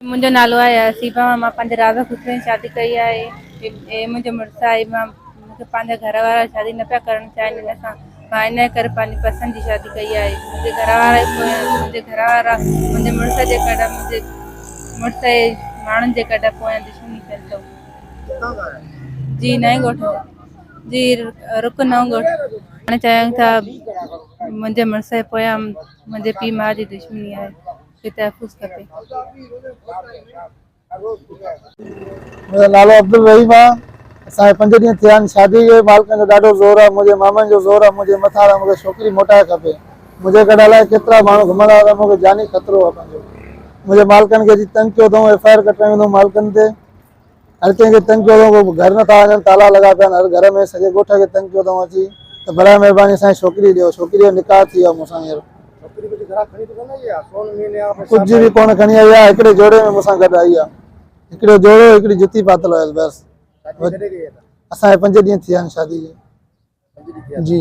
मुझे नालो आहे हसीबा। मां पंहिंजे राधा पुत्र जी शादी कई आहे। मुंहिंजो मुड़ुसु आहे। मूंखे पंहिंजा घर वारा शादी न पिया करणु चाहिनि, हिन सां मां इन करे पंहिंजी पसंदि जी शादी कई आहे। मुंहिंजे घर वारा मुंहिंजे मुड़ुस जे कॾहिं मुंहिंजे मुड़ुस जे माण्हुनि जे कॾहिं पोयां दुश्मनी कनि थो। जी नए ॻोठ जी रुक नओं ॻोठ हाणे चाहियूं था। मुंहिंजे मुड़ुस जे पोयां मुंहिंजे पीउ माउ जी दुश्मनी आहे, हिते तहफ़ुज़ खपे। मेरा नालो अब्दुल रहीम आहे। असांखे 5 ॾींहं थिया आहिनि शादी खे। मालिकनि जो ॾाढो ज़ोर आहे, मुंहिंजे मामनि जो ज़ोर आहे। मुंहिंजे मथां मूंखे छोकिरी मोटाए खपे। मुंहिंजे गॾु अलाए केतिरा माण्हू घुमंदा था, मूंखे जानी ख़तरो आहे पंहिंजो। मुंहिंजे मालिकनि खे अची तंग कयो अथऊं, FIR कटायूं अथऊं मालिकनि ते। हर कंहिंखे तंग कयो अथऊं, घर नथा वञनि, ताला लॻा पिया आहिनि हर घर में। सॼे ॻोठ खे तंग कयो अथऊं अची। त बराए महिरबानी असांखे छोकिरी ॾियो। छोकिरीअ जो निकाह थी वियो मूंसां हींअर। कुझु बि कोन खणी आई आहे, हिकिड़े जोड़े में मूंसां गॾु आई आहे। हिकिड़ो जोड़ो, हिकिड़ी जुती पातल हुयल बसि। असांखे 5 ॾींहं थिया आहिनि शादी खे। जी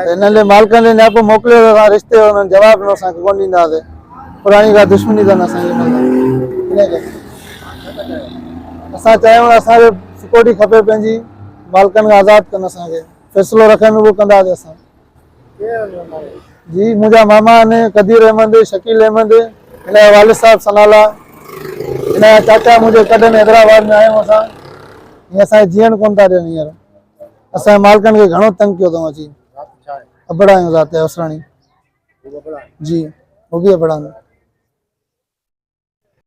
हिननि मालिकनि नियापो मोकिलियो त असां रिश्ते जो हुननि जवाबु ॾिनो, असांखे कोन ॾींदासीं। पुराणी का दुश्मनी अथनि असांजी। असां चाहियूं असांखे सिक्योरिटी खपे पंहिंजी। मालिकनि खां आज़ादु कनि असांखे। फ़ैसिलो रखनि उहो कंदासीं असां। जी मुंहिंजा मामा आहिनि कदीर अहमद, शकील अहमद, हिन जा वालिद साहब सनाला, हिन जा चाचा मुंहिंजे कॾहिं हैदराबाद में आहियूं असां। हीअं असांखे जीअण कोन था ॾियनि हींअर। असांजे मालिकनि खे घणो तंग कयो अथऊं अची। अबड़ा आहियूं ज़ाते असराणी। जी वो भी अबड़ा में।